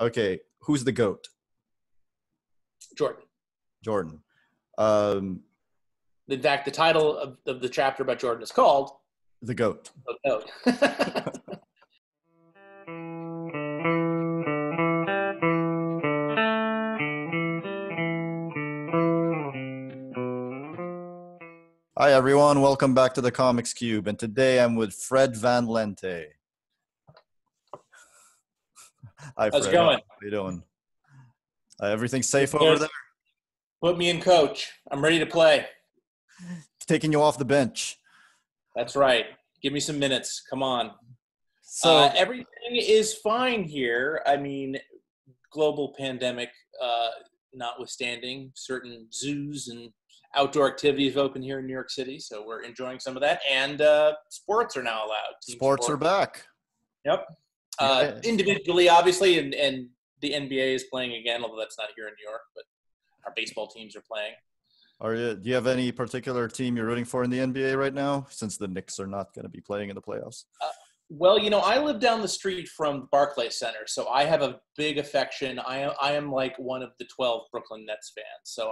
Okay, who's the GOAT? Jordan. Jordan. In fact, the title of the chapter about Jordan is called The GOAT. The GOAT. Hi, everyone. Welcome back to the Comics Cube. And today I'm with Fred Van Lente. Hi, Fred. How's it going? How you doing? Everything safe over there? Put me in, coach. I'm ready to play. Taking you off the bench. That's right. Give me some minutes. Come on. So everything is fine here. I mean, global pandemic notwithstanding, certain zoos and outdoor activities open here in New York City, so we're enjoying some of that. And sports are now allowed. Sports are back. Yep. Individually, obviously, and the NBA is playing again, although that's not here in New York, but our baseball teams are playing. Do you have any particular team you're rooting for in the NBA right now, since the Knicks are not going to be playing in the playoffs? Well, I live down the street from Barclays Center, so I have a big affection. I am like one of the 12 Brooklyn Nets fans. So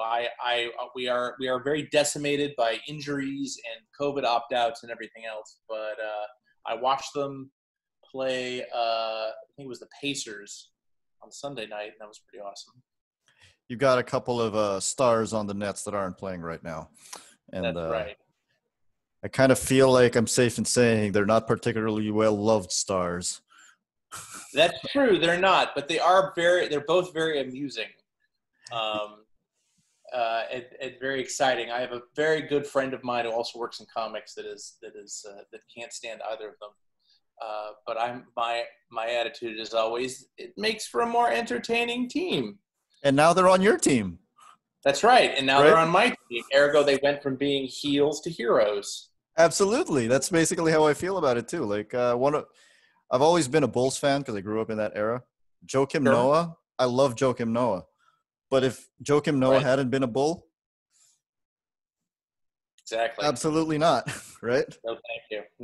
we are very decimated by injuries and COVID opt-outs and everything else. But I watched them play. I think it was the Pacers on Sunday night, and that was pretty awesome. You got a couple of stars on the Nets that aren't playing right now, and that's right. I kind of feel like I'm safe in saying they're not particularly well-loved stars. That's true. They're not, but they're both very amusing. And very exciting. I have a very good friend of mine who also works in comics that can't stand either of them. But my attitude is always, it makes for a more entertaining team. And now they're on your team. That's right. And now they're on my team. Ergo, they went from being heels to heroes. Absolutely. That's basically how I feel about it too. Like I've always been a Bulls fan because I grew up in that era. Joakim Noah, I love Joakim Noah. But if Joakim Noah hadn't been a Bull, exactly, absolutely not, right? No,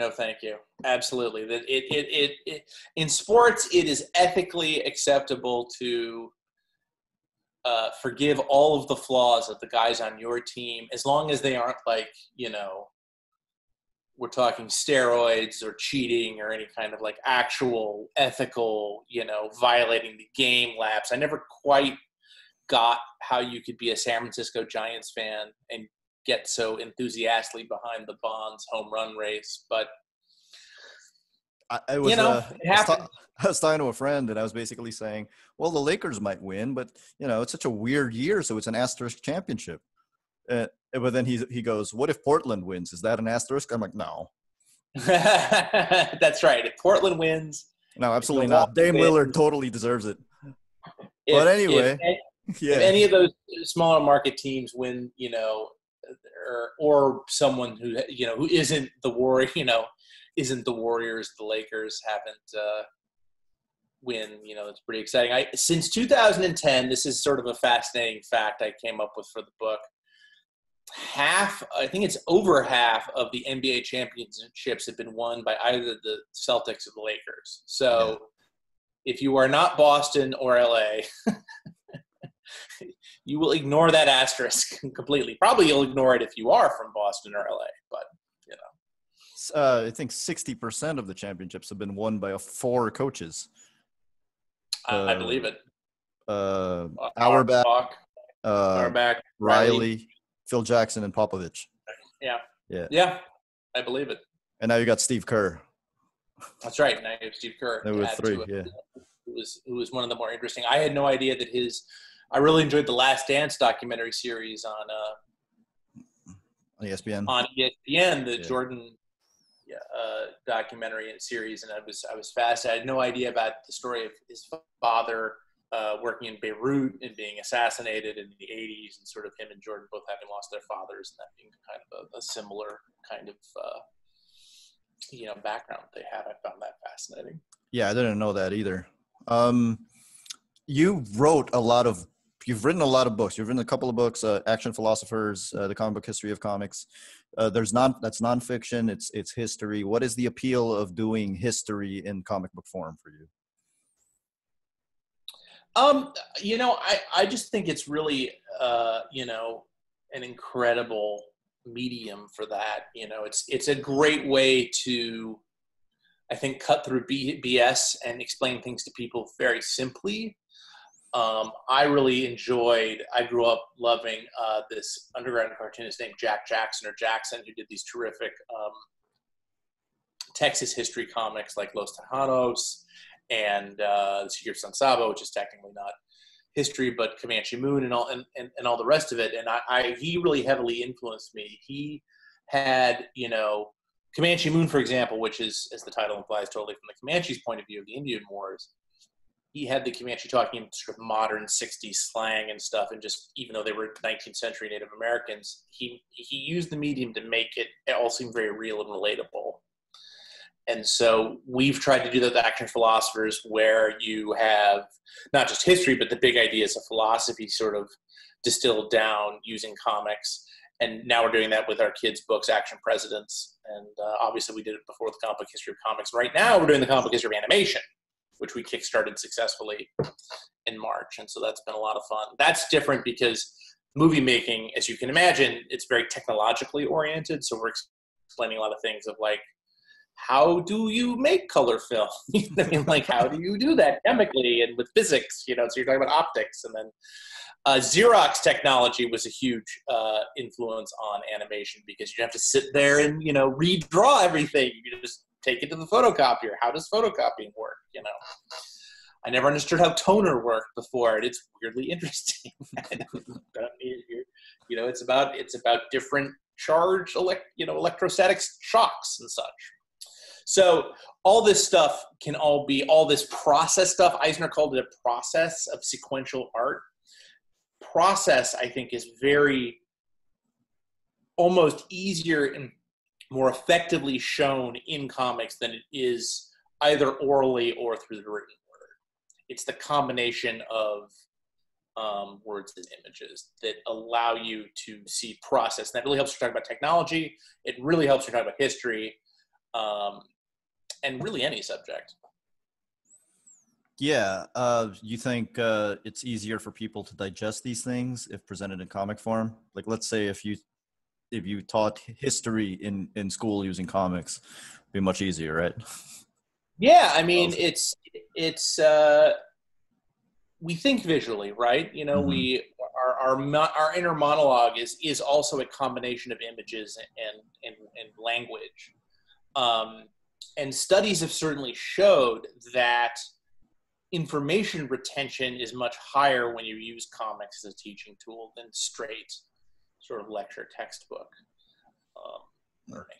thank you. Absolutely. That it in sports, it is ethically acceptable to forgive all of the flaws of the guys on your team, as long as they aren't like, we're talking steroids or cheating or any kind of like actual ethical, violating the game lapse. I never quite got how you could be a San Francisco Giants fan and get so enthusiastically behind the Bonds home run race, but I was talking to a friend, and I was basically saying, well, the Lakers might win, but it's such a weird year, so it's an asterisk championship. But then he goes, what if Portland wins? Is that an asterisk? I'm like, no. That's right. If Portland wins. No, absolutely not. Dame Lillard totally deserves it. But anyway. If any of those smaller market teams win, or someone who isn't the Warriors, the Lakers haven't win, it's pretty exciting. Since 2010, this is sort of a fascinating fact I came up with for the book. I think it's over half of the NBA championships have been won by either the Celtics or the Lakers. So if you are not Boston or LA, you will ignore that asterisk completely. Probably you'll ignore it if you are from Boston or LA, but I think 60% of the championships have been won by 4 coaches. I believe it. Auerbach, Riley, Phil Jackson, and Popovich. Yeah, I believe it. And now you got Steve Kerr. That's right. Now you have Steve Kerr. There were 3, Who was one of the more interesting. I had no idea that I really enjoyed the Last Dance documentary series on ESPN. On ESPN, the Jordan documentary and series, and I was fascinated. I had no idea about the story of his father working in Beirut and being assassinated in the 80s, and sort of him and Jordan both having lost their fathers, and that being kind of a similar kind of background they had. I found that fascinating. Yeah, I didn't know that either. You've written a lot of books. You've written a couple of books, Action Philosophers, The Comic Book History of Comics. That's nonfiction. It's history. What is the appeal of doing history in comic book form for you? I just think it's really, an incredible medium for that. It's a great way to, I think, cut through BS and explain things to people very simply. I grew up loving this underground cartoonist named Jack Jackson who did these terrific Texas history comics like Los Tejanos and The Secret San Saba, which is technically not history, but Comanche Moon and all the rest of it. And he really heavily influenced me. He had, Comanche Moon, for example, which is, as the title implies, totally from the Comanches' point of view of the Indian Wars. He had the Comanche talking in sort of modern 60s slang and stuff, and just, even though they were 19th century Native Americans, he used the medium to make it all seem very real and relatable. And so we've tried to do that with Action Philosophers, where you have not just history, but the big ideas of philosophy sort of distilled down using comics. And now we're doing that with our kids' books, Action Presidents. And obviously we did it before with the Comic Book History of Comics. Right now we're doing the Comic Book History of Animation, which we kickstarted successfully in March. And so that's been a lot of fun. That's different because movie making, as you can imagine, it's very technologically oriented. So we're explaining a lot of things of like, how do you make color film? I mean, like, how do you do that chemically and with physics? So you're talking about optics. And then Xerox technology was a huge influence on animation because you have to sit there and, redraw everything. You just take it to the photocopier. How does photocopying work? I never understood how toner worked before, and it's weirdly interesting. It's about different charge, electrostatic shocks and such. So all this stuff can all this process stuff. Eisner called it a process of sequential art. Process, I think, is very almost easier and more effectively shown in comics than it is either orally or through the written word. It's the combination of words and images that allow you to see process. And that really helps you talk about technology. It really helps you talk about history. And really any subject. Yeah. You think it's easier for people to digest these things if presented in comic form? Like, let's say if you taught history in school using comics, it'd be much easier, right? Yeah, I mean, it's we think visually, right? Mm-hmm. Our inner monologue is also a combination of images and language. And studies have certainly showed that information retention is much higher when you use comics as a teaching tool than straight sort of lecture textbook learning.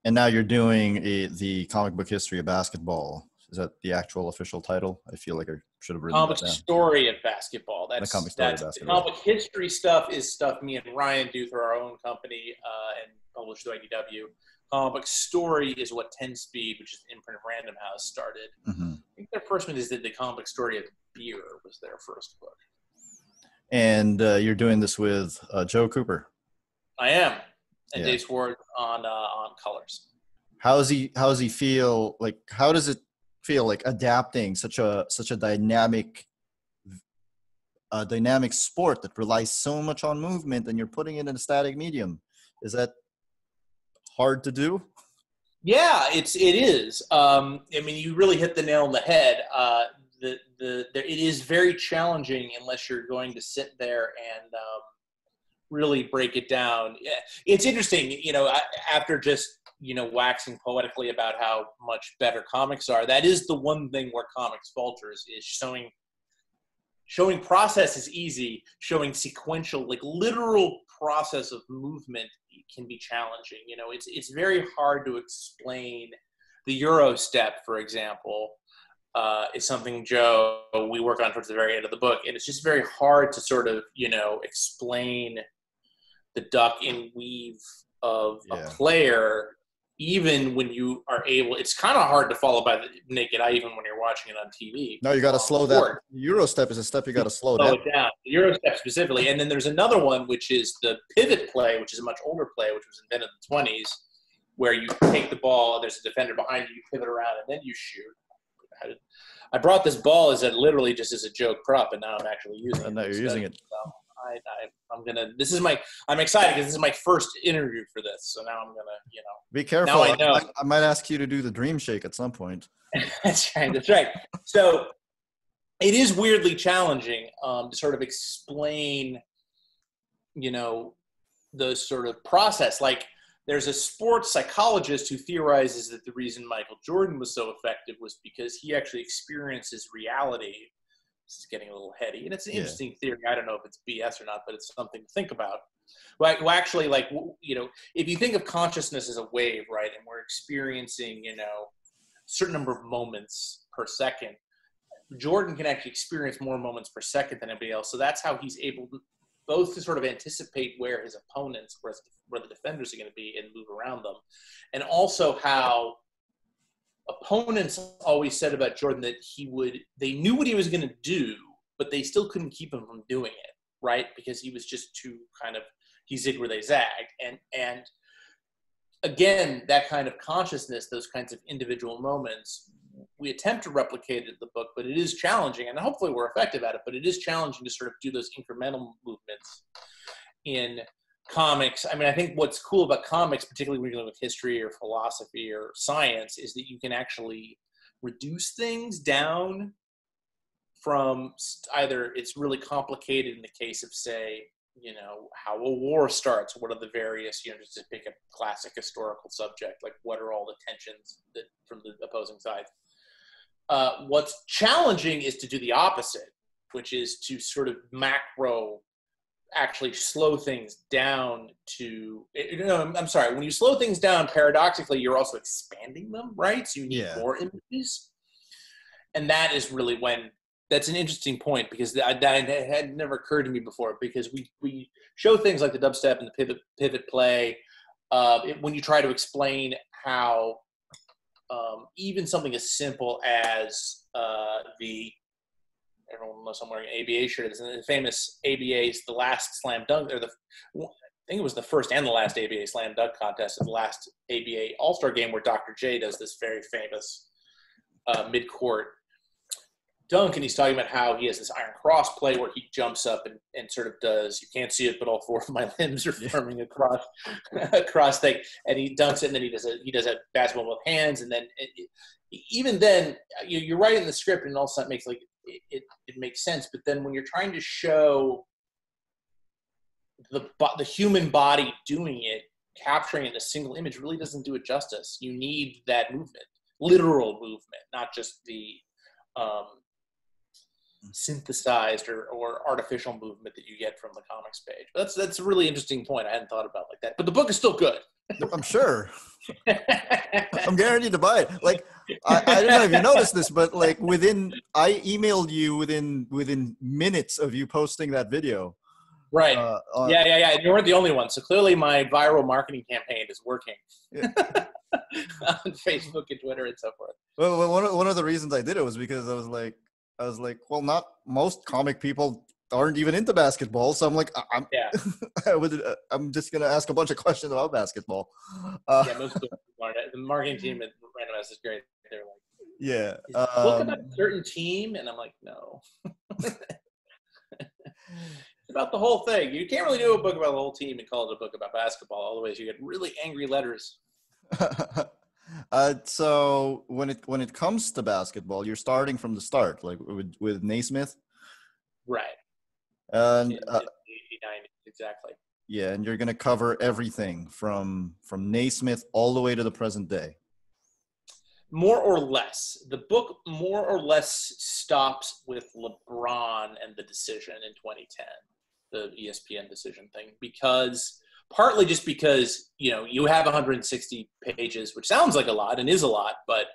And now you're doing the comic book history of basketball. Is that the actual official title? I feel like I should have written comic that down. Story of basketball. That's the comic story of basketball. The comic history stuff is stuff me and Ryan do through our own company and published through IDW. Comic Story is what 10 Speed, which is the imprint of Random House, started. Mm-hmm. I think their first one is the Comic Story of Beer was their first book. And you're doing this with Joe Cooper. I am, and Dave Swartz on colors. How does he feel? Like, how does it feel like adapting such a dynamic sport that relies so much on movement, and you're putting it in a static medium? Is that hard to do? Yeah, it is. I mean, you really hit the nail on the head. It is very challenging unless you're going to sit there and really break it down. It's interesting, after just waxing poetically about how much better comics are. That is the one thing where comics falters, is showing process is easy. Showing sequential, like literal process of movement can be challenging. It's very hard to explain. The Euro step, for example, is something, Joe, we work on towards the very end of the book. And it's just very hard to sort of, explain the duck and weave of a player, even when you are able. It's kind of hard to follow by the naked eye, even when you're watching it on TV. No, you got to slow that. Euro step is a step you got to slow down. Slow it down. The Euro step specifically. And then there's another one, which is the pivot play, which is a much older play, which was invented in the 20s, where you take the ball, there's a defender behind you, you pivot around, and then you shoot. I brought this ball as literally just as a joke prop, and now I'm actually using it. And now you're using it. So I'm gonna. I'm excited because this is my first interview for this. So now I'm gonna, Be careful. Now I know. I might ask you to do the dream shake at some point. That's right. That's right. So it is weirdly challenging to sort of explain, the sort of process. Like, there's a sports psychologist who theorizes that the reason Michael Jordan was so effective was because he actually experiences reality. This is getting a little heady, and it's an interesting theory. I don't know if it's BS or not, but it's something to think about. Well, actually, if you think of consciousness as a wave, right, and we're experiencing, a certain number of moments per second, Jordan can actually experience more moments per second than anybody else. So that's how he's able to both to sort of anticipate where his opponents, where the defenders are going to be, and move around them. And also how opponents always said about Jordan that they knew what he was going to do, but they still couldn't keep him from doing it, right? Because he was just too he zigged where they zagged. And again, that kind of consciousness, those kinds of individual moments, we attempt to replicate it in the book, but it is challenging, and hopefully we're effective at it, but it is challenging to sort of do those incremental movements in comics. I mean, I think what's cool about comics, particularly when you're dealing with history or philosophy or science, is that you can actually reduce things down from either it's really complicated in the case of, say, how a war starts, what are the various, just to pick a classic historical subject, like what are all the tensions that from the opposing sides. What's challenging is to do the opposite, which is to sort of macro actually slow things down to, I'm sorry, when you slow things down, paradoxically, you're also expanding them, right? So you need more images. And that is really that's an interesting point, because that had never occurred to me before, because we show things like the dubstep and the pivot play. When you try to explain how even something as simple as everyone knows I'm wearing an ABA shirt. It's the famous ABA's the last slam dunk, or I think it was the first and the last ABA slam dunk contest of the last ABA All-Star game, where Dr. J does this very famous mid-court dunk, and he's talking about how he has this iron cross play where he jumps up and sort of does, you can't see it, but all four of my limbs are forming a cross thing, and he dunks it, and then he does a basketball with hands, and then even then you're writing the script, and all of a sudden it makes it makes sense. But then when you're trying to show the human body doing it, capturing it in a single image really doesn't do it justice. You need that movement, literal movement, not just the synthesized or artificial movement that you get from the comics page. But that's a really interesting point. I hadn't thought about it like that. But the book is still good. I'm sure. I'm guaranteed to buy it. Like, I don't know if you noticed this, but like I emailed you within minutes of you posting that video. Right. Yeah. And you weren't the only one. So clearly my viral marketing campaign is working. Yeah. On Facebook and Twitter and so forth. Well, one of the reasons I did it was because I was like, well, not most comic people aren't even into basketball, so I'm like, I'm just gonna ask a bunch of questions about basketball. Most people aren't. The marketing team at Random House is great. They're like, yeah, is the book about a certain team, and I'm like, no. It's about the whole thing. You can't really do a book about the whole team and call it a book about basketball. Otherwise, you get really angry letters. So when it comes to basketball, you're starting from the start, like with Naismith, right? And 89, exactly. Yeah, and you're gonna cover everything from Naismith all the way to the present day. More or less, the book more or less stops with LeBron and the decision in 2010, the ESPN decision thing, partly just because, you have 160 pages, which sounds like a lot and is a lot, but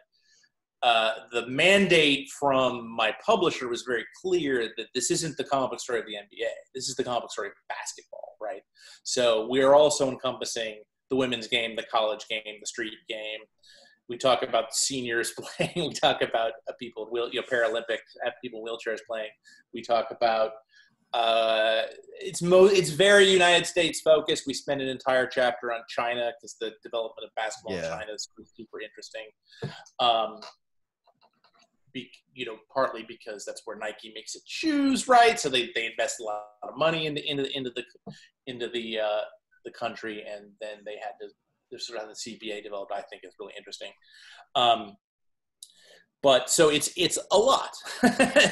the mandate from my publisher was very clear that this isn't the comic book story of the NBA. This is the comic book story of basketball, right? So we are also encompassing the women's game, the college game, the street game. We talk about seniors playing. We talk about people, Paralympics, people in wheelchairs playing. We talk about it's very United States focused. We spend an entire chapter on China because the development of basketball in China is super interesting. partly because that's where Nike makes its shoes, right? So they invest a lot of money into the country, and then they sort of have the CBA developed. I think is really interesting. But so it's a lot.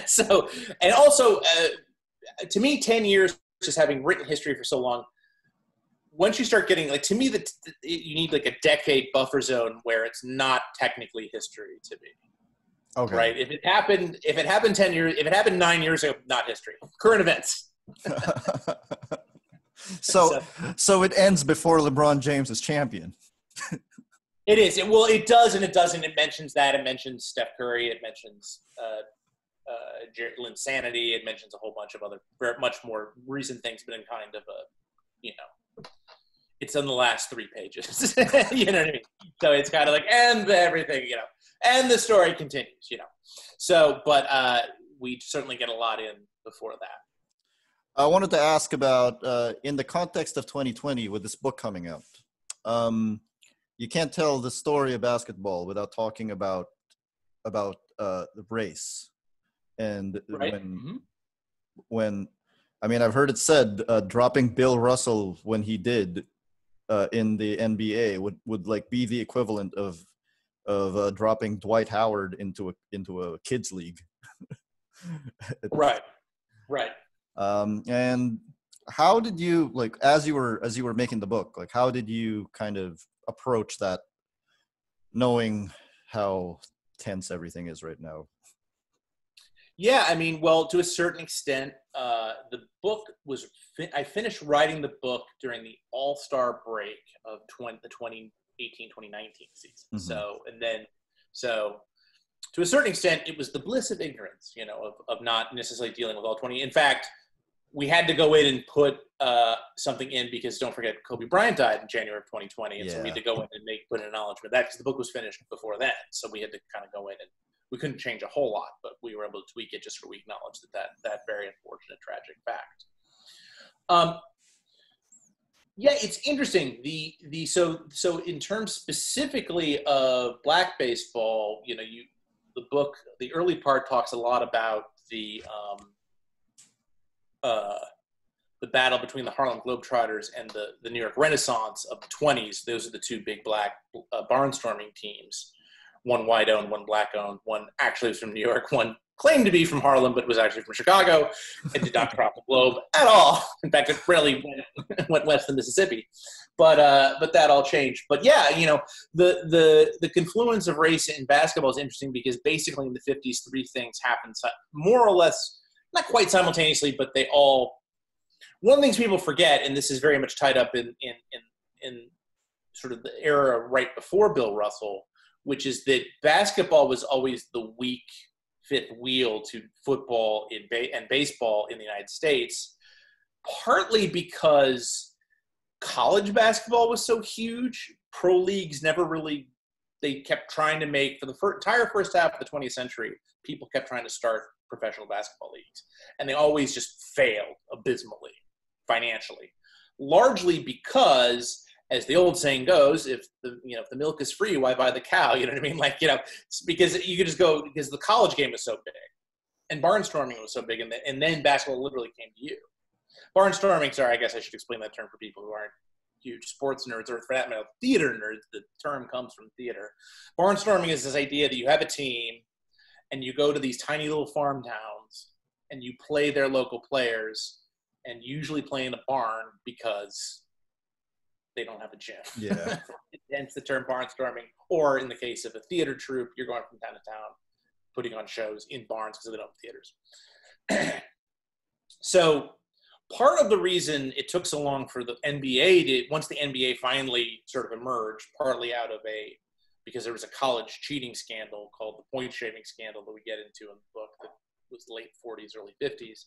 So, and also to me, 10 years, just having written history for so long, once you start getting to me, you need a decade buffer zone where it's not technically history to me. Okay. Right. If it happened 10 years, if it happened 9 years ago, not history, current events. So it ends before LeBron James is champion. It is. It does and it doesn't. It mentions that. It mentions Steph Curry. It mentions Linsanity. It mentions a whole bunch of other much more recent things, but in kind of it's on the last 3 pages. You know what I mean? So it's kind of and everything, and the story continues, So, but we certainly get a lot in before that. I wanted to ask about, in the context of 2020, with this book coming out, you can't tell the story of basketball without talking about the race. And right. when I mean, I've heard it said dropping Bill Russell when he did in the NBA would be the equivalent of dropping Dwight Howard into a kids league. Right. And how did you as you were making the book, how did you kind of approach that, knowing how tense everything is right now? Yeah, I mean, well, to a certain extent, the book I finished writing the book during the All-Star break of the 2018-2019 season. Mm-hmm. So to a certain extent, it was the bliss of ignorance, of not necessarily dealing with all 20. In fact, we had to go in and put something in because don't forget, Kobe Bryant died in January of 2020. And so we had to go in and put an acknowledgement of that because the book was finished before then. So we had to kind of go in and we couldn't change a whole lot, but we were able to tweak it just so we acknowledged that very unfortunate, tragic fact. Yeah, it's interesting. So in terms specifically of black baseball, the book, the early part talks a lot about the battle between the Harlem Globetrotters and the New York Renaissance of the 20s. Those are the two big black barnstorming teams. One white-owned, one black-owned. One actually was from New York. One claimed to be from Harlem, but was actually from Chicago and did not crop the globe at all. In fact, it rarely went west of Mississippi. But that all changed. But yeah, the confluence of race in basketball is interesting because basically in the 50s, 3 things happened more or less, not quite simultaneously, but they all. One of the things people forget, and this is very much tied up in sort of the era right before Bill Russell, which is that basketball was always the weak fifth wheel to football and baseball in the United States, partly because college basketball was so huge. Pro leagues never really, they kept trying to make, for the entire first half of the 20th century, people kept trying to start professional basketball leagues. And they always just failed abysmally, financially. Largely because, as the old saying goes, if the milk is free, why buy the cow? You know what I mean? Because you could just go, because the college game was so big and barnstorming was so big, and then basketball literally came to you. Barnstorming, sorry, I guess I should explain that term for people who aren't huge sports nerds, or for that matter, theater nerds. The term comes from theater. Barnstorming is this idea that you have a team and you go to these tiny little farm towns and you play their local players, and usually play in a barn because they don't have a gym. Yeah. Hence the term barnstorming. Or in the case of a theater troupe, you're going from town to town, putting on shows in barns because they don't have theaters. So part of the reason it took so long for the NBA once the NBA finally sort of emerged, partly because there was a college cheating scandal called the point shaving scandal that we get into in the book that was late 40s, early 50s.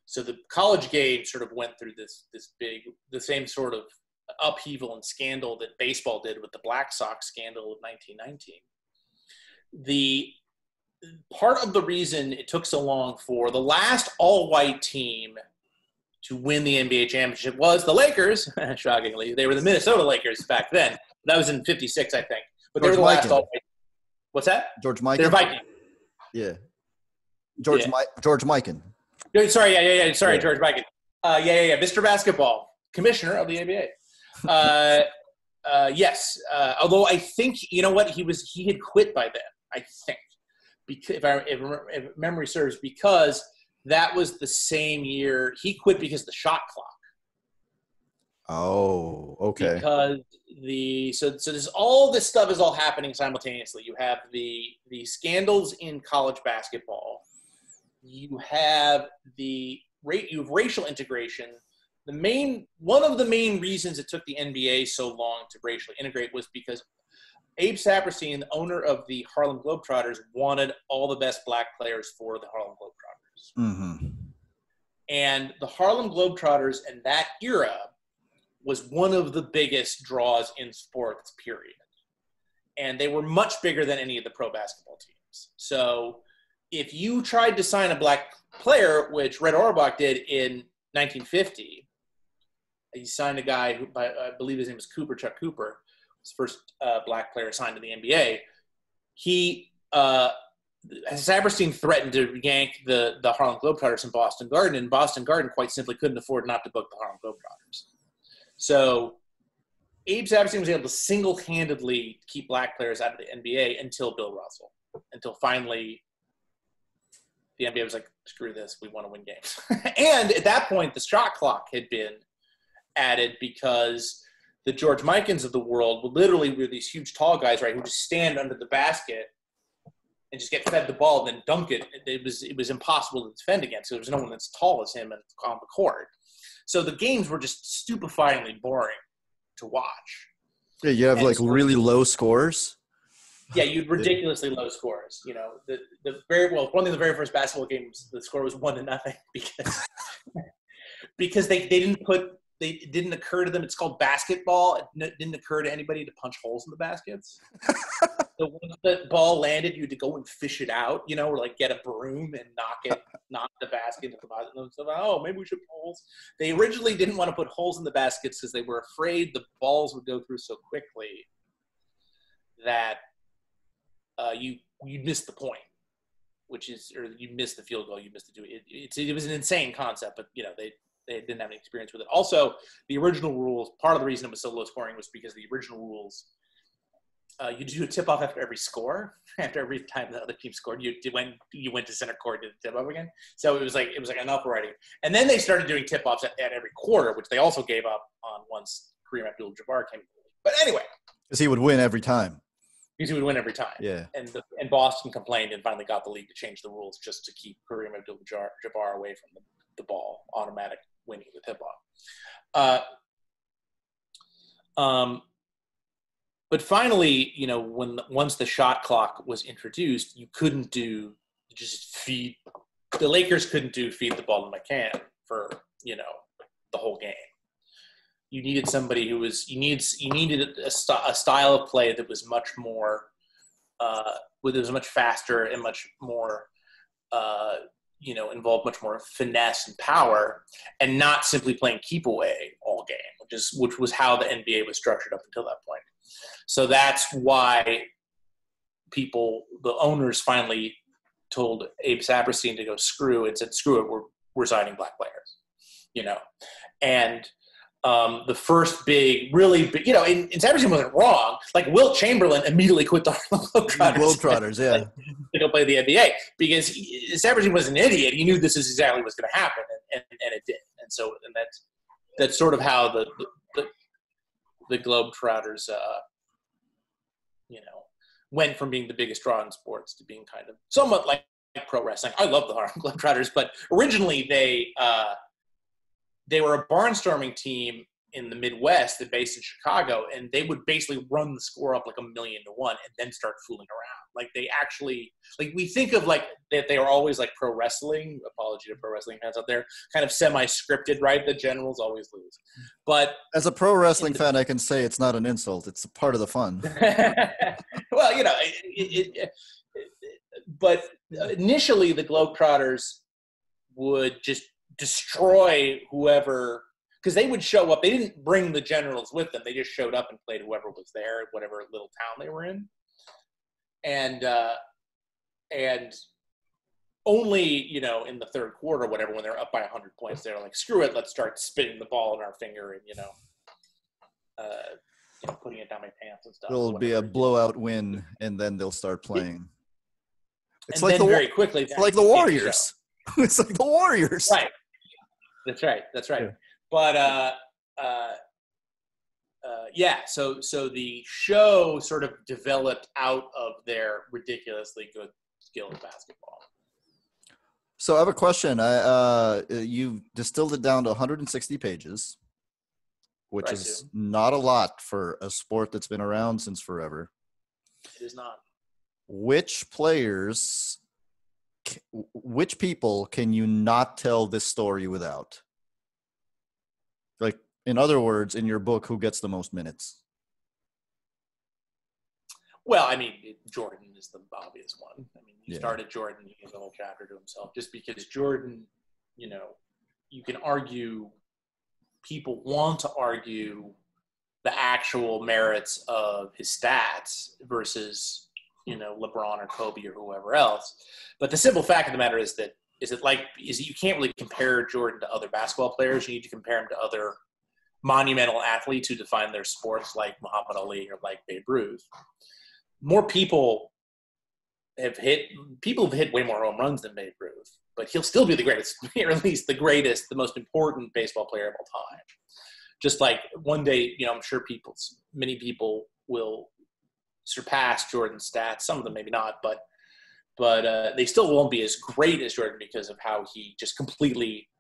So the college game sort of went through the same sort of upheaval and scandal that baseball did with the Black Sox scandal of 1919. The part of the reason it took so long for the last all-white team to win the NBA championship was the Lakers. Shockingly, they were the Minnesota Lakers back then. That was in '56, I think. But they were the last all-white. What's that? George Mikan. They're Vikings. Yeah. Yeah. George Mikan. Sorry, yeah. Sorry, Yeah. George Mikan. Mr. Basketball, commissioner of the NBA. Yes. Although I think, you know what, he had quit by then, I think. Because if memory serves, because that was the same year he quit because of the shot clock. Oh, okay. Because so this all this stuff is all happening simultaneously. You have the scandals in college basketball. You have racial integration. One of the main reasons it took the NBA so long to racially integrate was because Abe Saperstein, the owner of the Harlem Globetrotters, wanted all the best black players for the Harlem Globetrotters. Mm-hmm. And the Harlem Globetrotters in that era was one of the biggest draws in sports, period. And they were much bigger than any of the pro basketball teams. So if you tried to sign a black player, which Red Auerbach did in 1950, he signed a guy who, I believe his name was Chuck Cooper, his first black player signed to the NBA. Saperstein threatened to yank the Harlem Globetrotters from Boston Garden, and Boston Garden quite simply couldn't afford not to book the Harlem Globetrotters. So Abe Saperstein was able to single-handedly keep black players out of the NBA until Bill Russell, until finally the NBA was like, screw this, we want to win games. And at that point, the shot clock had been added because the George Mikans of the world were these huge tall guys, right, who just stand under the basket and just get fed the ball and then dunk it. It was impossible to defend against. So there was no one that's tall as him on the court. So the games were just stupefyingly boring to watch. Yeah, you have really low scores. Yeah, you had ridiculously low scores. You know, one of the very first basketball games, the score was 1-0 because they it didn't occur to them. It's called basketball. It didn't occur to anybody to punch holes in the baskets. So once the ball landed, you had to go and fish it out, you know, or like get a broom and knock the basket into the bottom. So, maybe we should put holes. They originally didn't want to put holes in the baskets because they were afraid the balls would go through so quickly that you missed the point, or you missed the field goal, you missed the do it. It was an insane concept, but you know they didn't have any experience with it. Also, the original rules, part of the reason it was so low scoring was because the original rules, you do a tip-off after every score. After every time the other team scored, you went to center court to tip-off again. So it was like enough already. And then they started doing tip-offs at every quarter, which they also gave up on once Kareem Abdul-Jabbar came. But anyway. Because he would win every time. Because he would win every time. Yeah. And Boston complained and finally got the league to change the rules just to keep Kareem Abdul-Jabbar away from the ball, automatic winning the tip-off. But finally, you know, once the shot clock was introduced, the Lakers couldn't feed the ball to McCann for, you know, the whole game. You needed somebody you needed a style of play that was much more, it was much faster and much more, involved much more finesse and power, and not simply playing keep away all game, which was how the NBA was structured up until that point. So that's why the owners finally told Abe Saperstein to go screw it, said, screw it, we're signing black players, you know. And the first really big, you know, and Saperstein wasn't wrong. Like Wilt Chamberlain immediately quit the Harlem Globetrotters, yeah. To go play the NBA because Saperstein was an idiot. He knew this is exactly what's going to happen, and it did. And so, that's sort of how the Globetrotters, went from being the biggest draw in sports to being kind of somewhat like pro wrestling. I love the Harlem Globetrotters, but originally they were a barnstorming team in the Midwest that based in Chicago, and they would basically run the score up like 1,000,000 to 1 and then start fooling around. Like they actually, like we think of like that they were always like pro wrestling, apology to pro wrestling fans out there, kind of semi-scripted, right? The generals always lose. But as a pro wrestling fan, I can say it's not an insult. It's a part of the fun. Well, you know, but initially the Globetrotters would just destroy whoever, because they would show up. They didn't bring the generals with them. They just showed up and played whoever was there, whatever little town they were in. And only, in the third quarter, whatever, when they're up by 100 points, they're like, screw it, let's start spinning the ball in our finger and, putting it down my pants and stuff. It'll be a blowout win, and then they'll start playing. It's and like then very quickly, it's like the Warriors. It's like the Warriors. Right. That's right. Yeah. But so the show sort of developed out of their ridiculously good skill in basketball. So I have a question. You distilled it down to 160 pages, which is not a lot for a sport that's been around since forever. It is not. Which people can you not tell this story without? Like, in other words, in your book, who gets the most minutes? Well, I mean, Jordan is the obvious one. I mean, you started Jordan, he has a whole chapter to himself. Just because Jordan, you can argue, people want to argue the actual merits of his stats versus, LeBron or Kobe or whoever else. But the simple fact of the matter is that you can't really compare Jordan to other basketball players. You need to compare him to other monumental athletes who define their sports, like Muhammad Ali or like Babe Ruth. More people have hit way more home runs than Babe Ruth, but he'll still be the greatest, or at least the greatest, the most important baseball player of all time. Just like one day, I'm sure many people will surpass Jordan's stats. Some of them maybe not, but they still won't be as great as Jordan because of how he just completely,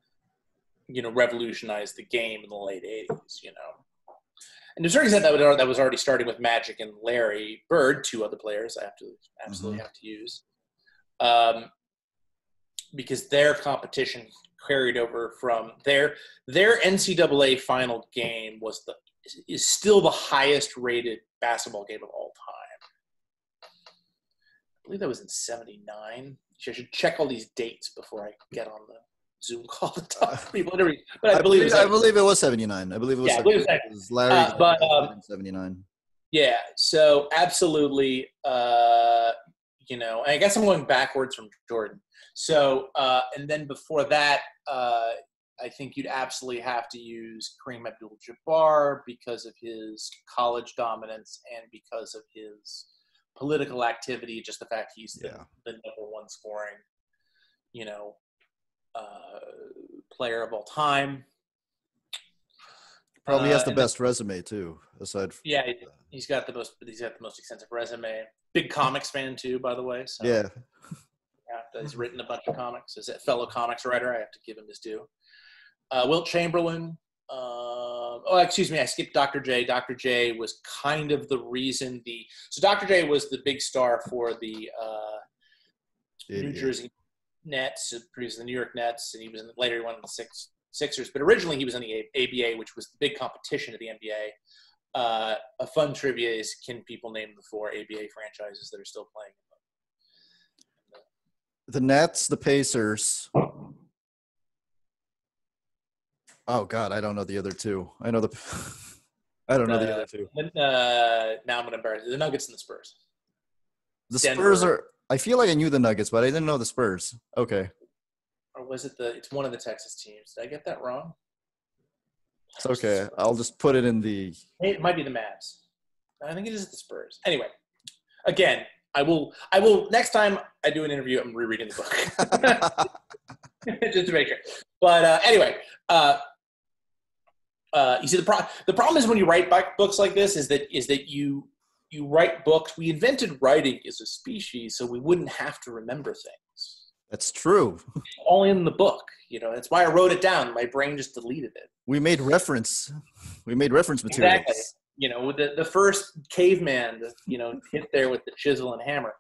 revolutionized the game in the late 80s, And to a certain extent, that was already starting with Magic and Larry Bird, two other players I absolutely have to use, because their competition carried over from their NCAA final game is still the highest rated basketball game of all time. I believe that was in '79. I should check all these dates before I get on the Zoom call to talk to people. But I believe it was 79. I believe it was. Yeah, 79. It was Larry in 79. Yeah, so absolutely. I guess I'm going backwards from Jordan. So and then before that, I think you'd absolutely have to use Kareem Abdul-Jabbar because of his college dominance and because of his political activity. Just the fact he's the number one scoring, player of all time. Probably has the best resume too. Aside from he's got the most extensive resume. Big comics fan too, by the way. So, yeah, he's written a bunch of comics. As a fellow comics writer, I have to give him his due. Wilt Chamberlain. Excuse me, I skipped Dr. J. Dr. J was kind of the reason Dr. J was the big star for the New Jersey Nets, produced the New York Nets, and later he won the Sixers. But originally he was in the ABA, which was the big competition of the NBA. A fun trivia is, can people name the 4 ABA franchises that are still playing? The Nets, the Pacers. Oh God, I don't know the other two. I don't know the other two. Now I'm going to embarrass you. The Nuggets and the Spurs. The Spurs are. I feel like I knew the Nuggets, but I didn't know the Spurs. Okay. Or was it it's one of the Texas teams? Did I get that wrong? It's okay. I'll just put it in the. It might be the Mavs. I think it is the Spurs. Anyway, again, I will. Next time I do an interview, I'm rereading the book just to make sure. But anyway, you see, the problem is when you write books like this is that you write books. We invented writing as a species so we wouldn't have to remember things. That's true. It's all in the book. That's why I wrote it down. My brain just deleted it. We made reference materials. Exactly. With the first caveman, hit there with the chisel and hammer.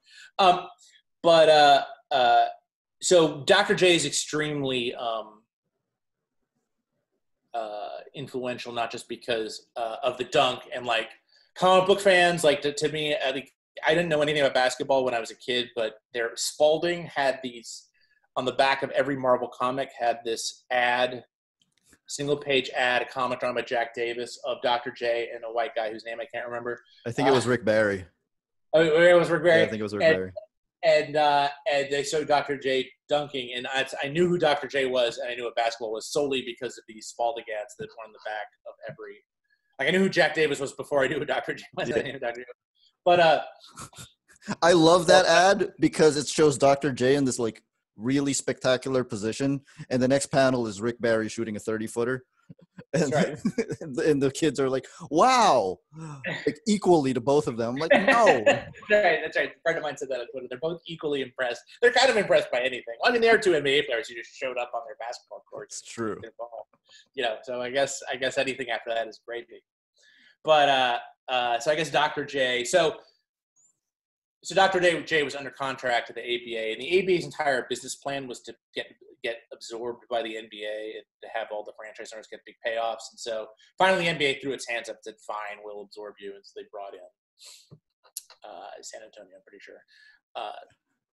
So Dr. J is extremely influential, not just because of the dunk and like comic book fans. Like to me, I didn't know anything about basketball when I was a kid, but Spalding had these on the back of every Marvel comic had this single page ad, a comic drawn by Jack Davis of Dr. J and a white guy whose name I can't remember. I think it was Rick Barry. Oh, it was Rick Barry. Yeah, I think it was Rick Barry. and they showed Dr. J dunking, and I knew who Dr. J was, and I knew what basketball was solely because of these Spalding-ads that were on the back of every. Like I knew who Jack Davis was before I knew who Dr. J was. Yeah. I knew who Dr. J was. But I love that ad because it shows Dr. J in this like really spectacular position, and the next panel is Rick Barry shooting a 30-footer. And, right. And the kids are like, wow, like equally to both of them. I'm like, no. That's right. A friend of mine said that on Twitter. They're both equally impressed. They're kind of impressed by anything. I mean, they are two NBA players who just showed up on their basketball court. It's true. So I guess anything after that is gravy. But so I guess Dr. J. So Dr. J was under contract to the ABA, and the ABA's entire business plan was to get absorbed by the NBA and to have all the franchise owners get big payoffs. And so finally, the NBA threw its hands up and said, "Fine, we'll absorb you." And so they brought in San Antonio, I'm pretty sure,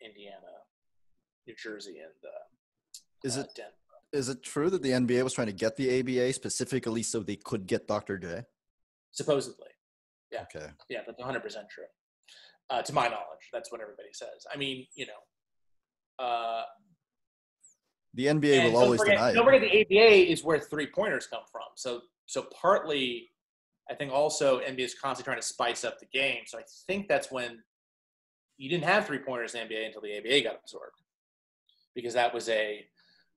Indiana, New Jersey, and Denver. Is it true that the NBA was trying to get the ABA specifically so they could get Dr. J? Supposedly, yeah. Okay. Yeah, that's 100% true. To my knowledge, that's what everybody says. I mean, the NBA will always deny it. Don't forget the ABA is where three-pointers come from. So partly, I think also NBA is constantly trying to spice up the game. So I think that's when you didn't have three-pointers in the NBA until the ABA got absorbed, because that was the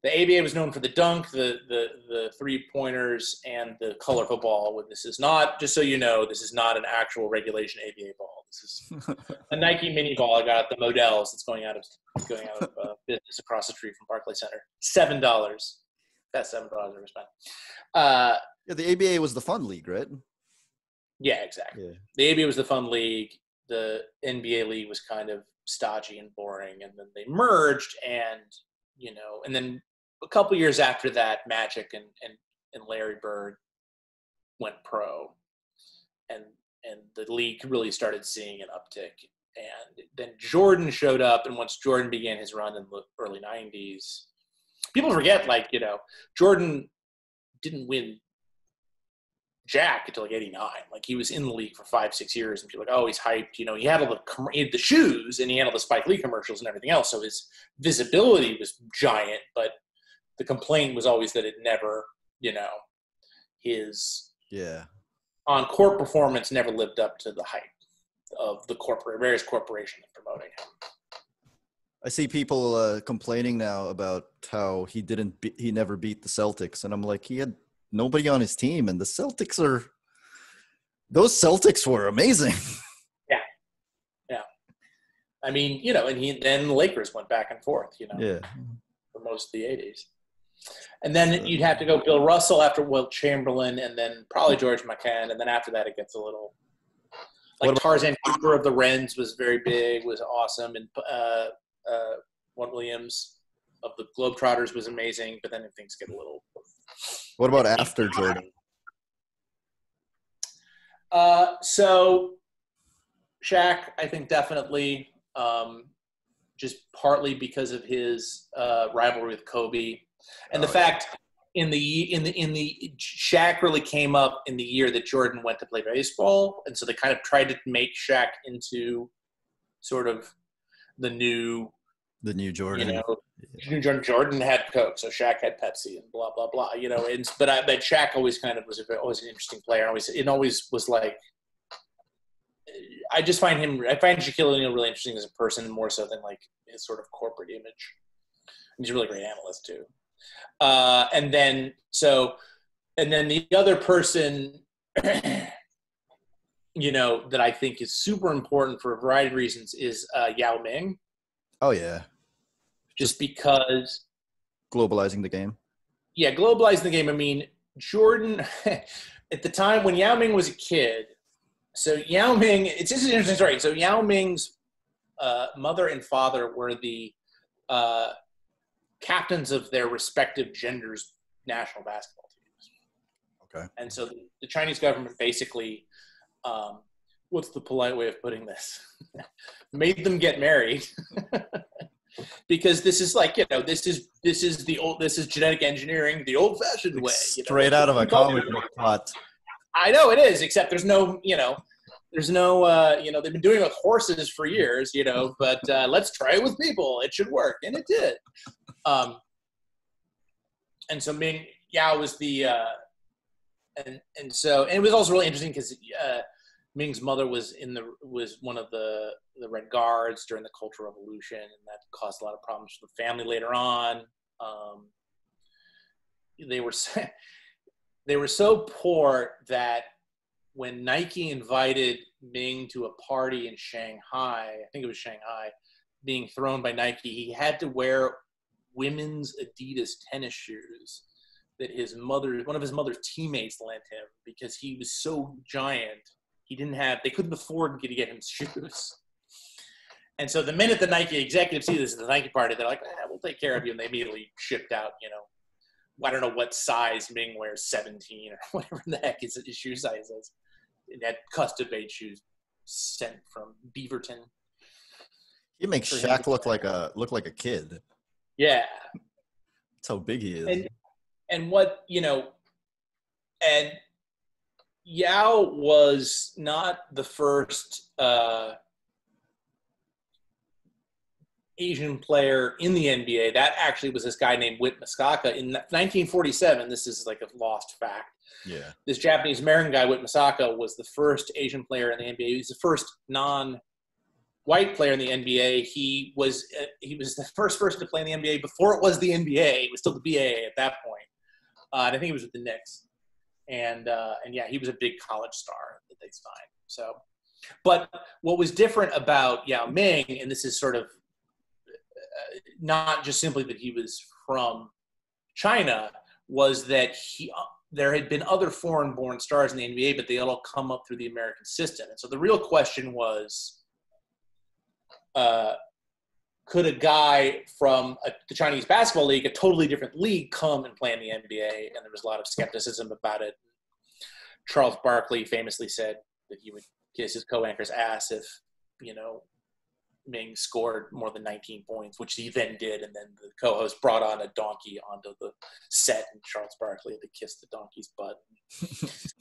ABA was known for the dunk, the three-pointers, and the colorful ball. This is not, just so you know, this is not an actual regulation ABA ball. This is a Nike mini ball I got at the Modell's that's going out of business across the street from Barclays Center. $7. That's $7 I've ever spent. Yeah, the ABA was the fun league, right? Yeah, exactly. Yeah. The ABA was the fun league. The NBA league was kind of stodgy and boring, and then they merged, and then a couple years after that, Magic and Larry Bird went pro, and the league really started seeing an uptick. And then Jordan showed up, and once Jordan began his run in the early 90s, people forget, Jordan didn't win Jack until 89. He was in the league for 5-6 years, and people were like, oh, he's hyped. He had he had the shoes, and he had all the Spike Lee commercials and everything else, so his visibility was giant. But the complaint was always that it never, his on-court performance never lived up to the hype of the various corporations promoting him. I see people complaining now about how he never beat the Celtics, and I'm like, he had nobody on his team, and those Celtics were amazing. Yeah. I mean, and then the Lakers went back and forth, for most of the 80s. And then you'd have to go Bill Russell after Wilt Chamberlain, and then probably George McCann, and then after that it gets a little Tarzan Cooper of the Wrens was very big, was awesome, and Juan Williams of the Globetrotters was amazing, but then things get a little. What about after Jordan? So Shaq, I think definitely, just partly because of his rivalry with Kobe, and the fact in the Shaq really came up in the year that Jordan went to play baseball, and so they kind of tried to make Shaq into sort of the new Jordan. Jordan had Coke, so Shaq had Pepsi, and blah blah blah. But Shaq always kind of was always an interesting player. It always was like, I find Shaquille O'Neal really interesting as a person, more so than his sort of corporate image. He's a really great analyst too. And then the other person, that I think is super important for a variety of reasons is Yao Ming. Oh yeah. Just because globalizing the game. Yeah, globalizing the game. I mean, Jordan, at the time when Yao Ming was a kid, so Yao Ming, it's just an interesting story. So Yao Ming's mother and father were the captains of their respective genders' national basketball teams. Okay. And so the Chinese government basically, what's the polite way of putting this? Made them get married. Because this is this is genetic engineering the old-fashioned way. Straight out of a comic book plot. I know it is, except there's no there's no, you know, they've been doing it with horses for years, you know, but let's try it with people. It should work. And it did. And so Ming Yao was the, and it was also really interesting because Ming's mother was one of the Red Guards during the Cultural Revolution, and that caused a lot of problems for the family later on. They were so poor that when Nike invited Ming to a party in Shanghai, I think it was Shanghai, being thrown by Nike, he had to wear women's Adidas tennis shoes that one of his mother's teammates lent him because he was so giant. They couldn't afford to get him shoes. And so the minute the Nike executives see this at the Nike party, they're like, we'll take care of you. And they immediately shipped out, you know, I don't know what size Ming wears, 17 or whatever the heck his shoe size is. And that custom-made shoes sent from Beaverton. He makes Shaq look like a kid. Yeah. That's how big he is. And what, you know, and Yao was not the first Asian player in the NBA. That actually was this guy named Whit Masaka in 1947. This is like a lost fact. Yeah. This Japanese American guy, Whit Masaka, was the first Asian player in the NBA. He was the first non-white player in the NBA. He was the first person to play in the NBA before it was the NBA. It was still the BAA at that point. And I think he was with the Knicks. And yeah, he was a big college star that they signed. So, but what was different about Yao Ming, and this is sort of not just simply that he was from China, was that there had been other foreign-born stars in the NBA, but they all come up through the American system. And so the real question was, could a guy from the Chinese basketball league, a totally different league, come and play in the NBA? And there was a lot of skepticism about it. Charles Barkley famously said that he would kiss his co-anchor's ass if, you know, Ming scored more than 19 points, which he then did. And then the co-host brought on a donkey onto the set, and Charles Barkley had to kiss the donkey's butt. It's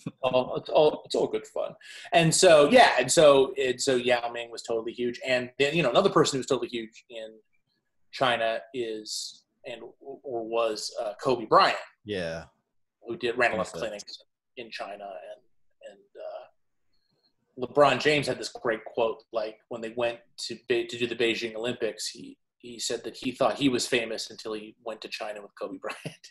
all good fun. And so, yeah. And so Yao Ming was totally huge. And then, you know, another person who was totally huge in China was Kobe Bryant. Yeah. Who ran a lot of clinics in China. And LeBron James had this great quote, like when they went to do the Beijing Olympics, he said that he thought he was famous until he went to China with Kobe Bryant.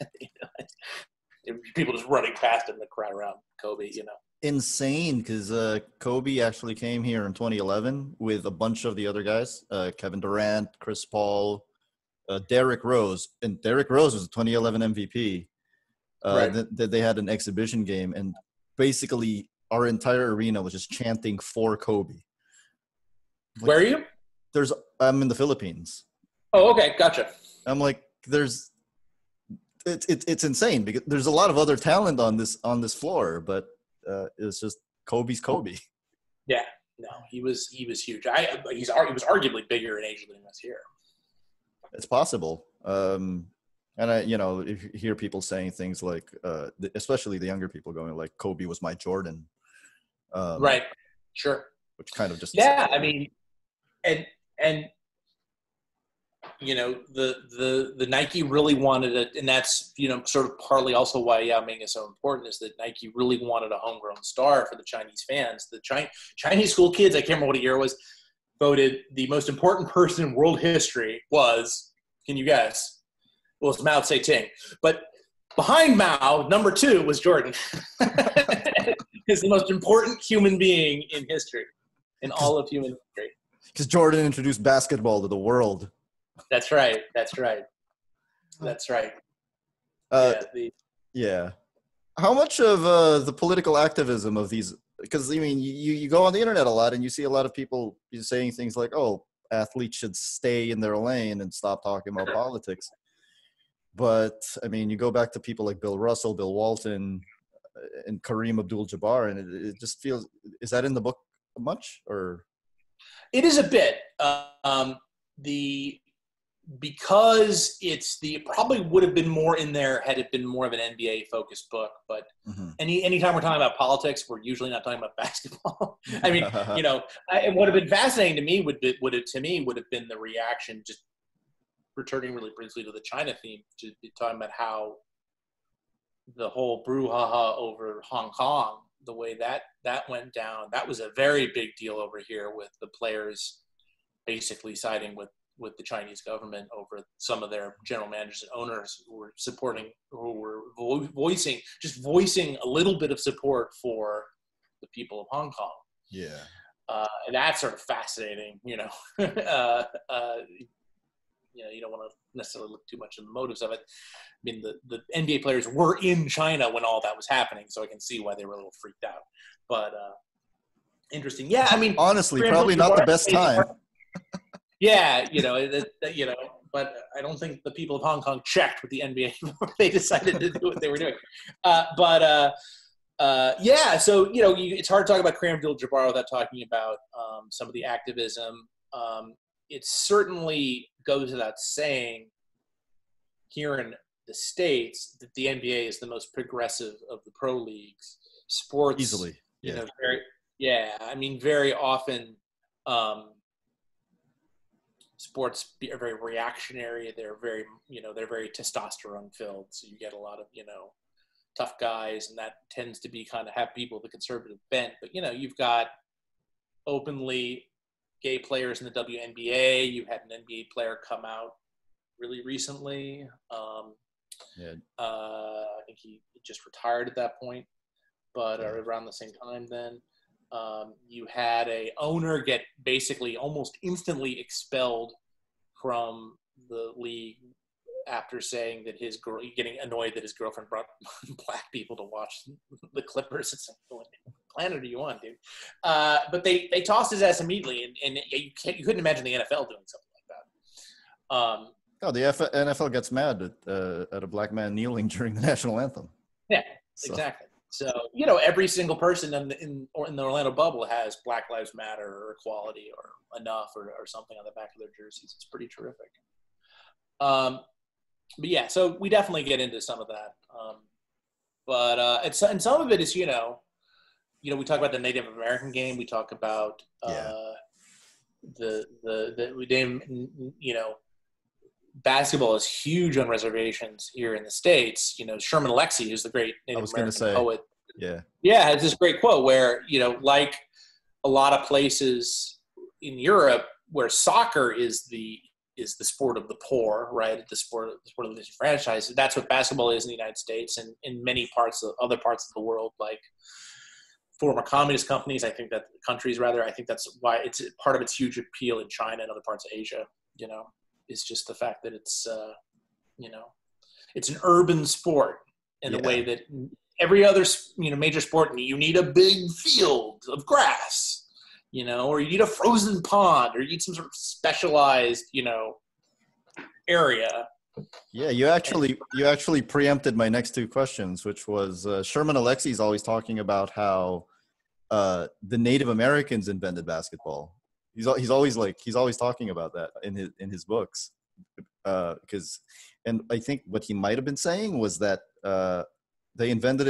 You know, people just running past him in the crowd around Kobe, you know. Insane, because Kobe actually came here in 2011 with a bunch of the other guys, Kevin Durant, Chris Paul, Derrick Rose. And Derrick Rose was a 2011 MVP. Right. They had an exhibition game, and basically our entire arena was just chanting for Kobe. Like, where are you? I'm in the Philippines. Oh, okay, gotcha. I'm like, it's insane because there's a lot of other talent on this floor, but it's just Kobe's Kobe. Yeah, no, he was huge. He was arguably bigger in Asia than he was here. It's possible. And I, you know, if you hear people saying things like, especially the younger people going like, Kobe was my Jordan. Right. Sure. Which kind of just. Yeah. I mean, and, you know, the Nike really wanted it. And that's, you know, sort of partly also why Yao Ming is so important, is that Nike really wanted a homegrown star for the Chinese fans. The Chinese school kids, I can't remember what year it was, voted the most important person in world history was, can you guess? Well, it's Mao Zedong. But behind Mao, number 2 was Jordan. He's the most important human being in history, in all of human history. Because Jordan introduced basketball to the world. That's right. Yeah. How much of the political activism of these, because, I mean, you go on the internet a lot and you see a lot of people saying things like, oh, athletes should stay in their lane and stop talking about politics. But, I mean, you go back to people like Bill Russell, Bill Walton, and Kareem Abdul-Jabbar, and it just feels, is that in the book much? Or it is a bit. because it probably would have been more in there had it been more of an NBA focused book. But anytime we're talking about politics, we're usually not talking about basketball. I mean, it would have been fascinating to me. Would have been the reaction, just returning really briefly to the China theme, to be talking about how the whole brouhaha over Hong Kong, the way that went down. That was a very big deal over here, with the players basically siding with the Chinese government over some of their general managers and owners who were voicing a little bit of support for the people of Hong Kong. Yeah. And that's sort of fascinating, you don't want to necessarily look too much in the motives of it. I mean, the NBA players were in China when all that was happening, so I can see why they were a little freaked out. But interesting. Yeah, I mean, honestly, probably not the best time. Yeah, but I don't think the people of Hong Kong checked with the NBA before they decided to do what they were doing. So, it's hard to talk about Kareem Abdul-Jabbar without talking about some of the activism. It certainly goes without saying here in the States that the NBA is the most progressive of the pro leagues. Sports, easily, very often sports are very reactionary. They're very testosterone filled. So you get a lot of, tough guys, and that tends to be kind of have people with a conservative bent. But, you've got openly gay players in the WNBA. You had an NBA player come out really recently. I think he just retired at that point, but around the same time then. You had a owner get basically almost instantly expelled from the league after saying that getting annoyed that his girlfriend brought black people to watch the Clippers. It's like, what planet are you on, dude? But they tossed his ass immediately, and you couldn't imagine the NFL doing something like that. The NFL gets mad at a black man kneeling during the national anthem. Yeah, exactly. So, every single person in the Orlando bubble has Black Lives Matter or equality or enough or something on the back of their jerseys. It's pretty terrific. But yeah, so we definitely get into some of that. And some of it is, we talk about the Native American game. We talk about basketball is huge on reservations here in the States. Sherman Alexie, who's the great Native American poet. Yeah, has this great quote where, like a lot of places in Europe where soccer is the sport of the poor, right? The sport of the disenfranchised. That's what basketball is in the United States, and in many other parts of the world, like former communist countries. I think that's why it's part of its huge appeal in China and other parts of Asia. It's just the fact that it's an urban sport in a way that every other major sport, you need a big field of grass. Or you need a frozen pond, or you need some sort of specialized, area. Yeah, you actually preempted my next two questions, which was Sherman Alexie is always talking about how the Native Americans invented basketball. He's always talking about that in his books, and I think what he might have been saying was that they invented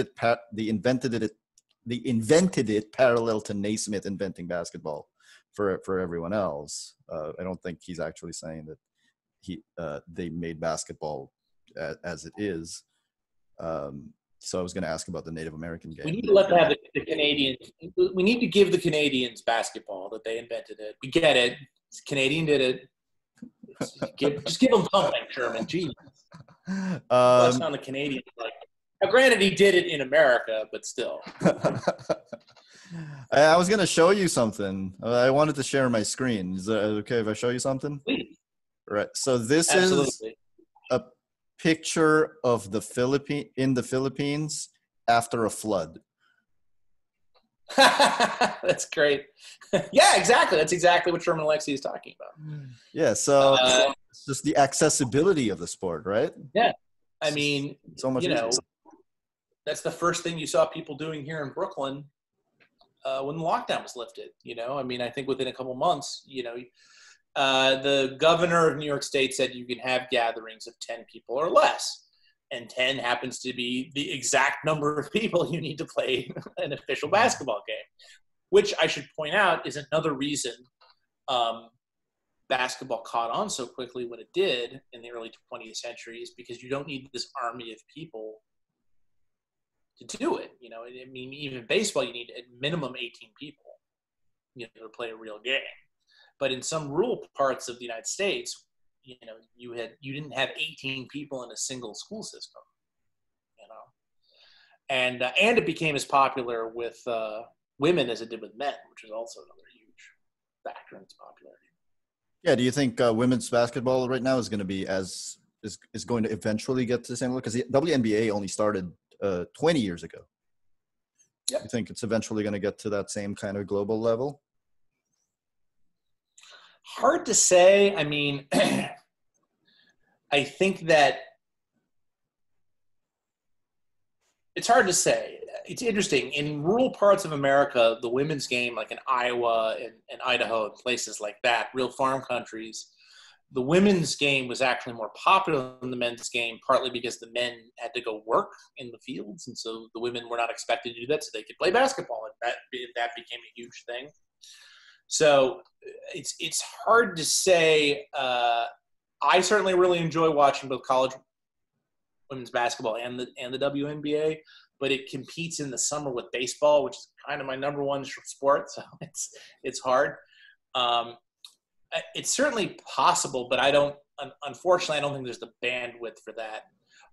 it parallel to Naismith inventing basketball for everyone else. I don't think he's actually saying that they made basketball as it is. So I was going to ask about the Native American game. We need to let the Canadians. We need to give the Canadians basketball, that they invented it. We get it. Canadian did it. Just give them something, Sherman. Gee. That's on the Canadians. Now, granted, he did it in America, but still. I was going to show you something. I wanted to share my screen. Is it okay if I show you something? Please. Right. So this is a picture of the Philippines after a flood. That's great. Yeah, exactly. That's exactly what Sherman Alexie is talking about. Yeah. So it's just the accessibility of the sport, right? Yeah. I mean, so much easier. That's the first thing you saw people doing here in Brooklyn when the lockdown was lifted. I mean, I think within a couple months, the governor of New York State said you can have gatherings of 10 people or less. And 10 happens to be the exact number of people you need to play an official basketball game, which I should point out is another reason basketball caught on so quickly when it did in the early 20th century, is because you don't need this army of people to do it. You know, I mean, even baseball, you need at minimum 18 people, you know, to play a real game. But in some rural parts of the United States, you know, you didn't have 18 people in a single school system, you know, and it became as popular with women as it did with men, which is also another huge factor in its popularity. Yeah. Do you think women's basketball right now is going to be is going to eventually get to the same level? Because the WNBA only started 20 years ago. Yep. You think it's eventually going to get to that same kind of global level? Hard to say. I mean, I think that it's hard to say. It's interesting. In rural parts of America, the women's game, like in Iowa and Idaho and places like that, real farm countries, the women's game was actually more popular than the men's game, partly because the men had to go work in the fields, and so the women were not expected to do that, so they could play basketball, and that became a huge thing. So it's hard to say. I certainly really enjoy watching both college women's basketball and the WNBA, but it competes in the summer with baseball, which is kind of my number one sport. So it's hard. It's certainly possible, but unfortunately, I don't think there's the bandwidth for that.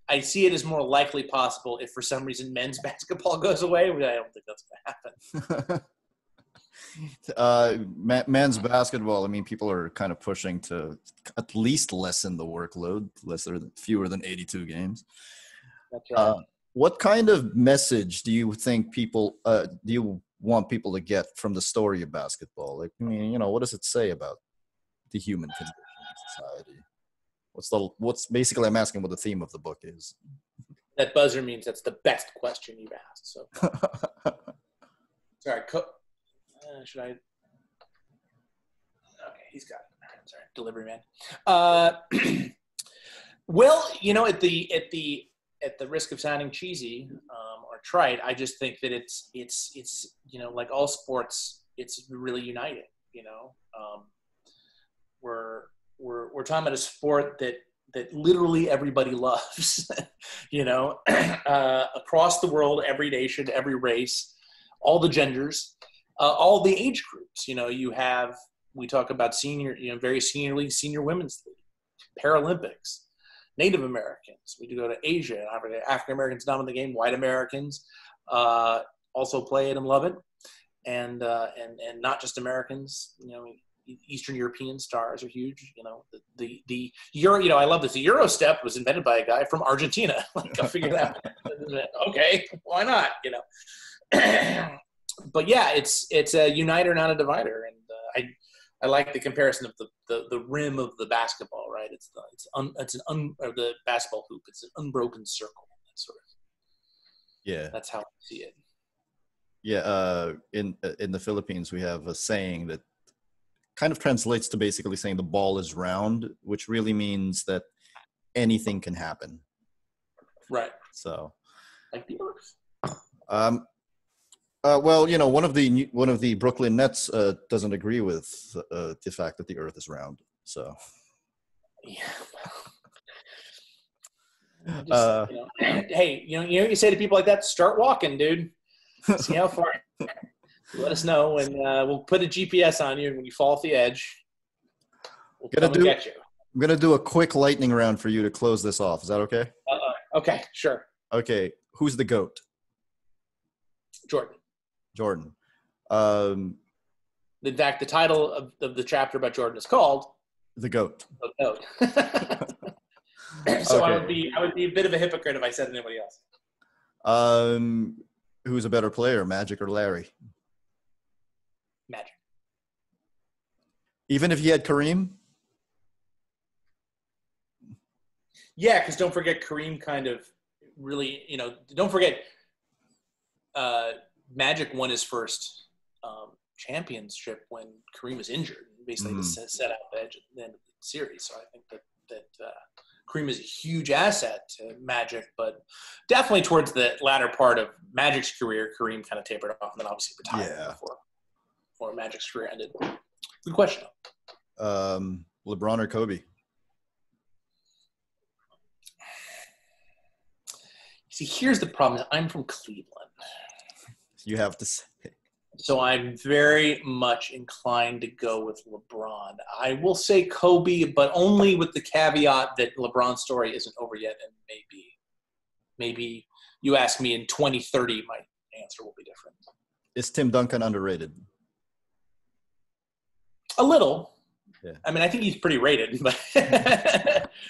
I see it as more likely possible if for some reason men's basketball goes away, but I don't think that's going to happen. Men's basketball, I mean, people are kind of pushing to at least lessen the workload, fewer than 82 games. That's right. What kind of message do you think do you want people to get from the story of basketball? Like, I mean, you know, what does it say about the human condition in society? What's basically, I'm asking what the theme of the book is. That buzzer means that's the best question you've asked. So, sorry, should I? Okay, he's got it. Sorry, delivery man. Well, you know, at the risk of sounding cheesy or trite, I just think that it's you know, like all sports, it's really uniting. You know, we're talking about a sport that literally everybody loves. You know, across the world, every nation, every race, all the genders. All the age groups, you know, we talk about senior, you know, various senior leagues, senior women's league, Paralympics, Native Americans. We do go to Asia, African Americans dominate the game, white Americans also play it and love it. And not just Americans, you know, Eastern European stars are huge. You know, the Euro, you know, I love this. The Euro step was invented by a guy from Argentina. Like, I'll figure that out. Okay, why not, you know? But yeah, it's a uniter, not a divider, and I like the comparison of the rim of the basketball, right? The basketball hoop. It's an unbroken circle, that sort of. Yeah, that's how I see it. Yeah, in the Philippines, we have a saying that kind of translates to basically saying the ball is round, which really means that anything can happen. Right. So, like the Earth. Well, you know, one of the Brooklyn Nets doesn't agree with the fact that the Earth is round. So, yeah. Just, you know, hey, you know what you say to people like that? Start walking, dude. See how far. Let us know, and we'll put a GPS on you. And when you fall off the edge, we'll come and get you. I'm gonna do a quick lightning round for you to close this off. Is that okay? Okay, sure. Okay, who's the GOAT? Jordan. In fact, the title of the chapter about Jordan is called "The GOAT." The GOAT. So okay. I would be a bit of a hypocrite if I said anybody else. Who's a better player, Magic or Larry? Magic. Even if he had Kareem? Yeah, because don't forget Kareem kind of really, you know, don't forget Magic won his first championship when Kareem was injured. basically to Mhm. set out the edge at the end of the series. So I think that Kareem is a huge asset to Magic, but definitely towards the latter part of Magic's career, Kareem kind of tapered off and then obviously retired Yeah. before Magic's career ended. Good question. LeBron or Kobe? See, here's the problem. I'm from Cleveland. You have to say. So I'm very much inclined to go with LeBron. I will say Kobe, but only with the caveat that LeBron's story isn't over yet, and maybe you ask me in 2030, my answer will be different. Is Tim Duncan underrated? A little. Yeah. I mean, I think he's pretty rated, but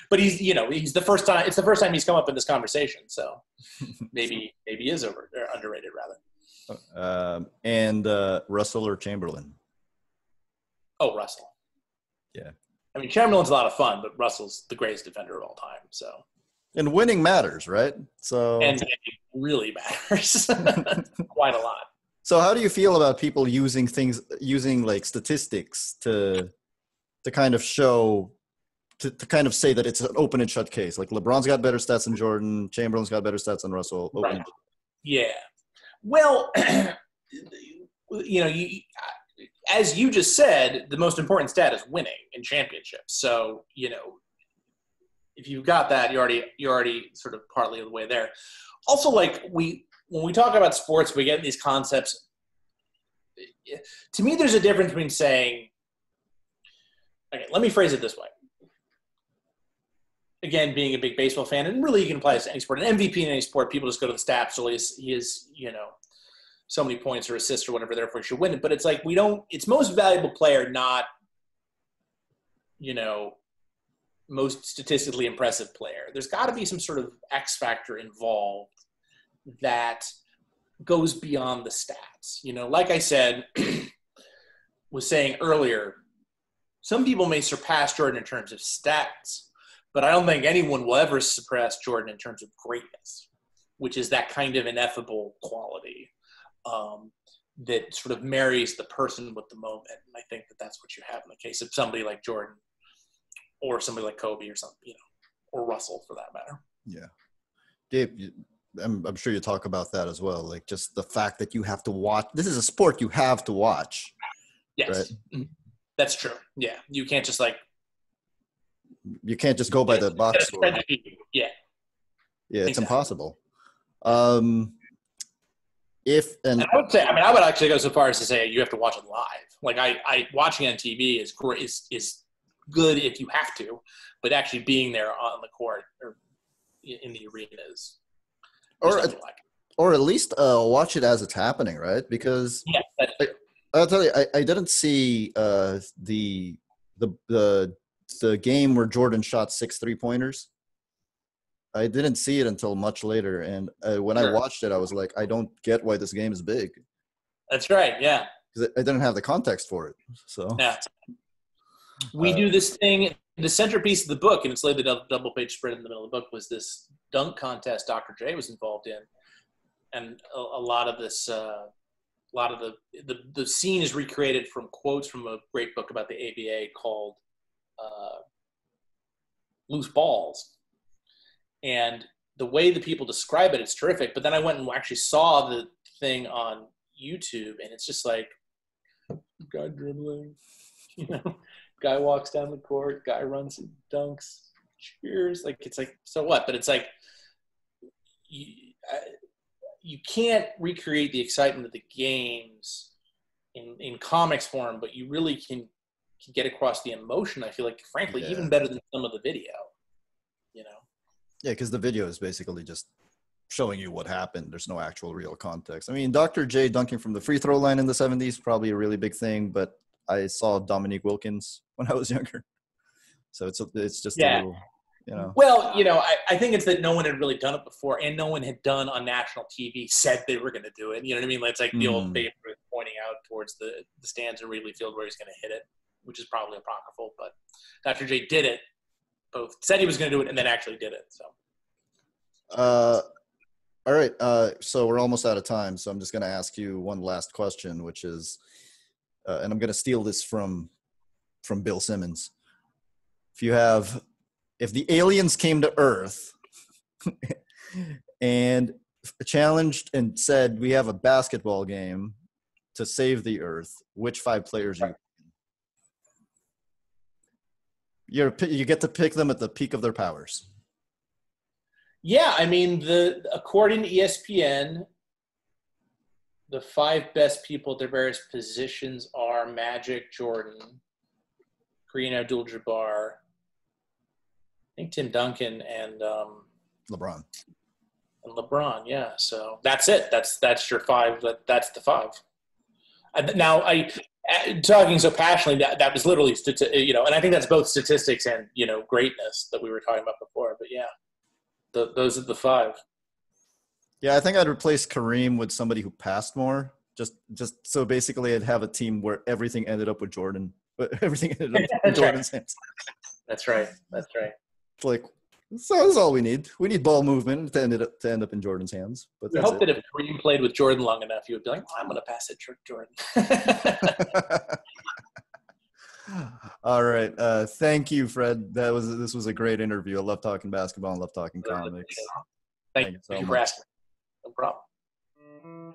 but he's the first time. It's the first time he's come up in this conversation, so maybe he is underrated rather. And Russell or Chamberlain? Oh, Russell. Yeah. I mean, Chamberlain's a lot of fun, but Russell's the greatest defender of all time. So. And winning matters, right? So. And it really matters quite a lot. So how do you feel about people using like statistics to kind of show, to kind of say that it's an open and shut case? Like LeBron's got better stats than Jordan, Chamberlain's got better stats than Russell. Right. Yeah. Well, as you just said, the most important stat is winning in championships. So, if you've got that, you're already sort of partly the way there. Also, like when we talk about sports, we get these concepts. To me, there's a difference between saying, okay, let me phrase it this way. Again, being a big baseball fan, and really you can apply this to any sport. An MVP in any sport, people just go to the stats. So he is, so many points or assists or whatever, therefore he should win it. But it's like it's most valuable player, not, most statistically impressive player. There's got to be some sort of X factor involved that goes beyond the stats. Like I said, was saying earlier, some people may surpass Jordan in terms of stats, but I don't think anyone will ever surpass Jordan in terms of greatness, which is that kind of ineffable quality that sort of marries the person with the moment. And I think that's what you have in the case of somebody like Jordan or somebody like Kobe or something, or Russell for that matter. Yeah. Dave, I'm sure you talk about that as well. Like just the fact that you have to watch. This is a sport you have to watch. Yes. Right? That's true. Yeah. You can't just you can't just go by the box score. Yeah. Yeah, it's impossible. And I would actually go so far as to say you have to watch it live. Like I watching on TV is good if you have to, but actually being there on the court or in the arena is or at least watch it as it's happening, right? Because I'll tell you, I didn't see the game where Jordan shot 6 3-pointers. I didn't see it until much later, and when I watched it, I was like, I don't get why this game is big. That's right, yeah. Because I didn't have the context for it. So yeah. We do this thing. The centerpiece of the book, and it's laid the double-page spread in the middle of the book, was this dunk contest Dr. J was involved in, and a lot of this, the scene is recreated from quotes from a great book about the ABA called Loose Balls. And the way that people describe it, it's terrific. But then I went and actually saw the thing on YouTube, and it's just like, guy dribbling, guy walks down the court, guy runs and dunks, cheers. Like, it's like, so what? But it's like, you can't recreate the excitement of the games in comics form, but you really can get across the emotion, I feel like, frankly, even better than some of the video, Yeah, because the video is basically just showing you what happened. There's no actual real context. I mean, Dr. J dunking from the free throw line in the 70s, probably a really big thing, but I saw Dominique Wilkins when I was younger. So it's just a little, Well, I think it's that no one had really done it before, and no one had done on national TV said they were going to do it. You know what I mean? It's like the old paper pointing out towards the stands in Wrigley Field where he's going to hit it, which is probably apocryphal, but Dr. J did it. Both said he was going to do it and then actually did it. So, all right. So we're almost out of time. So I'm just going to ask you one last question, which is, and I'm going to steal this from from Bill Simmons. If the aliens came to Earth and challenged and said, we have a basketball game to save the Earth, which 5 players you get to pick them at the peak of their powers? Yeah, I mean, according to ESPN, the 5 best people at their various positions are Magic, Jordan, Kareem Abdul-Jabbar, I think Tim Duncan, and LeBron. And LeBron, yeah. So that's it. That's your 5. That's the 5. Now, talking so passionately, that was literally, and I think that's both statistics and, greatness that we were talking about before. But yeah, those are the 5. Yeah, I think I'd replace Kareem with somebody who passed more. Just so basically I'd have a team where everything ended up with Jordan. Everything ended up in Jordan's hands. That's right. It's like, so that's all we need. We need ball movement to end up in Jordan's hands. But I hope that if Kareem played with Jordan long enough, he would be like, I'm going to pass it to Jordan. All right. Thank you, Fred. This was a great interview. I love talking basketball. I love talking comics. Thank you so for much. asking. No problem.